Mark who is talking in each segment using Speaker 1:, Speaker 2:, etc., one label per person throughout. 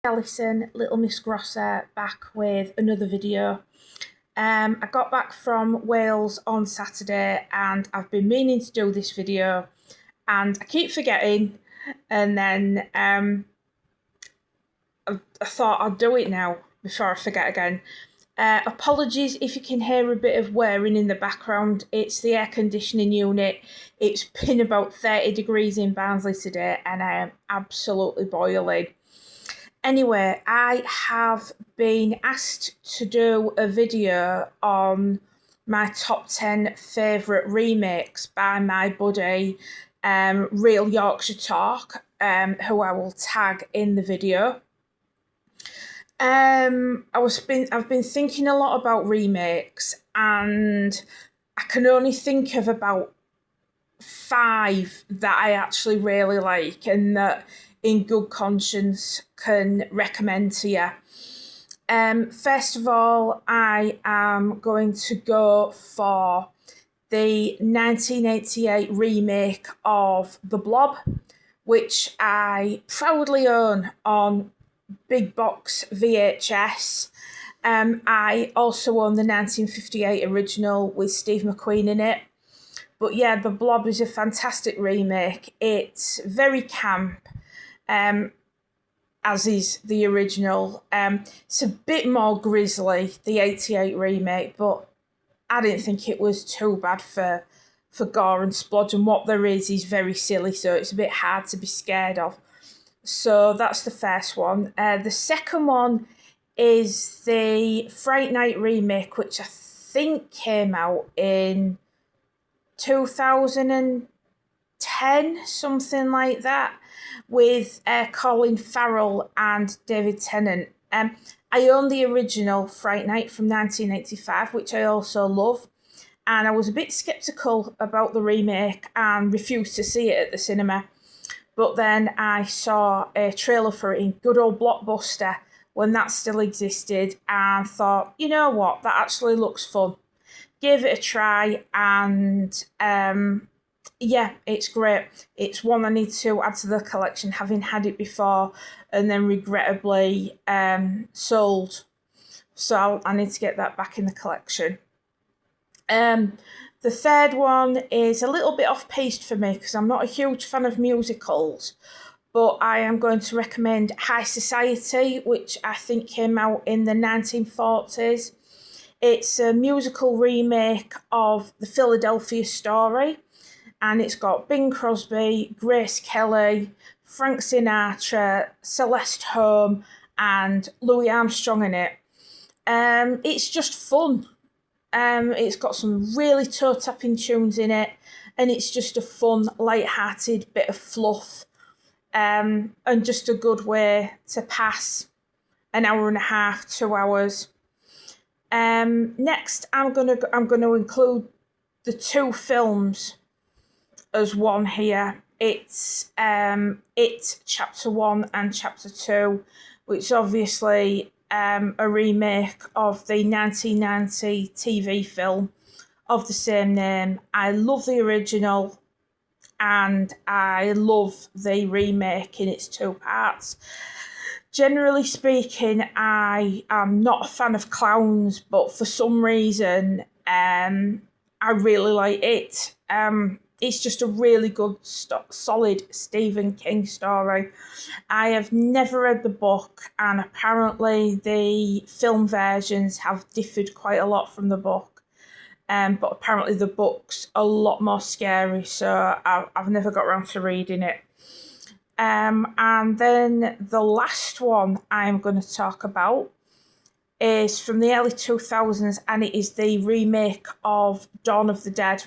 Speaker 1: Alison, Little Miss Grosser, back with another video. I got back from Wales on Saturday and I've been meaning to do this video and I keep forgetting, and then I thought I'd do it now before I forget again. Apologies if you can hear a bit of whirring in the background. It's the air conditioning unit. It's been about 30 degrees in Barnsley today and I am absolutely boiling. Anyway, I have been asked to do a video on my top 10 favourite remakes by my buddy, Real Yorkshire Talk, who I will tag in the video. I've been thinking a lot about remakes, and I can only think of about 5 that I actually really like and that in good conscience can recommend to you. First of all, I am going to go for the 1988 remake of The Blob, which I proudly own on big box VHS. I also own the 1958 original with Steve McQueen in it. But yeah, The Blob is a fantastic remake. It's very camp, as is the original. It's a bit more grisly, the 88 remake, but I didn't think it was too bad for gore and splodge, and what there is very silly, so it's a bit hard to be scared of. So that's the first one. The second one is the Fright Night remake, which I think came out in 2010, something like that, with Colin Farrell and David Tennant. I own the original Fright Night from 1985, which I also love, and I was a bit sceptical about the remake and refused to see it at the cinema. But then I saw a trailer for it in good old Blockbuster when that still existed and thought, you know what, that actually looks fun. Gave it a try, and yeah, it's great. It's one I need to add to the collection, having had it before and then regrettably sold. So I need to get that back in the collection. The third one is a little bit off-piste for me because I'm not a huge fan of musicals, but I am going to recommend High Society, which I think came out in the 1940s. It's a musical remake of the Philadelphia Story, and it's got Bing Crosby, Grace Kelly, Frank Sinatra, Celeste Holm, and Louis Armstrong in it. It's just fun. It's got some really toe-tapping tunes in it, and it's just a fun, light-hearted bit of fluff, and just a good way to pass an hour and a half, 2 hours. Next, I'm gonna include the 2 films as one here. It's It Chapter 1 and Chapter 2, which obviously a remake of the 1990 TV film of the same name. I love the original and I love the remake in its 2 parts. Generally speaking, I am not a fan of clowns, but for some reason, I really like it. It's just a really good, solid Stephen King story. I have never read the book, and apparently the film versions have differed quite a lot from the book. But apparently the book's a lot more scary, so I've never got around to reading it. And then the last one I'm going to talk about is from the early 2000s, and it is the remake of Dawn of the Dead,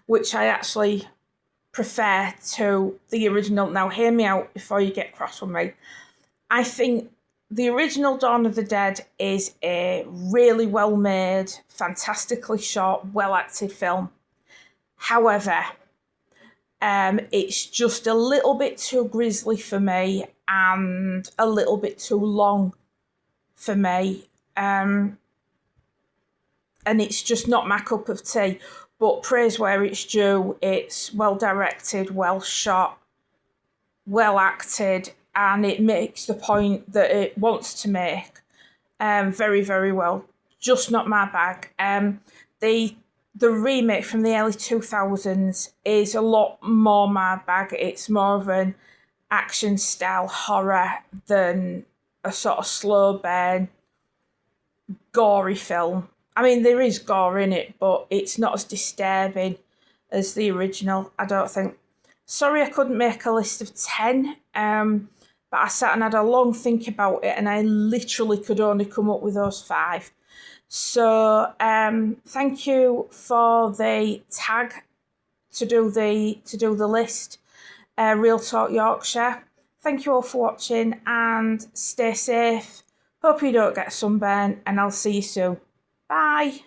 Speaker 1: which I actually prefer to the original. Now, hear me out before you get cross with me. I think the original Dawn of the Dead is a really well-made, fantastically shot, well-acted film. However, it's just a little bit too grisly for me and a little bit too long for me. And it's just not my cup of tea. But praise where it's due. It's well directed, well shot, well acted, and it makes the point that it wants to make very, very well. Just not my bag. The remake from the early 2000s is a lot more my bag. It's more of an action style horror than a sort of slow burn, gory film. I mean, there is gore in it, but it's not as disturbing as the original, I don't think. Sorry I couldn't make a list of 10, but I sat and had a long think about it, and I literally could only come up with those 5. So thank you for the tag to do the list, Real Talk Yorkshire. Thank you all for watching, and stay safe. Hope you don't get sunburn, and I'll see you soon. Bye.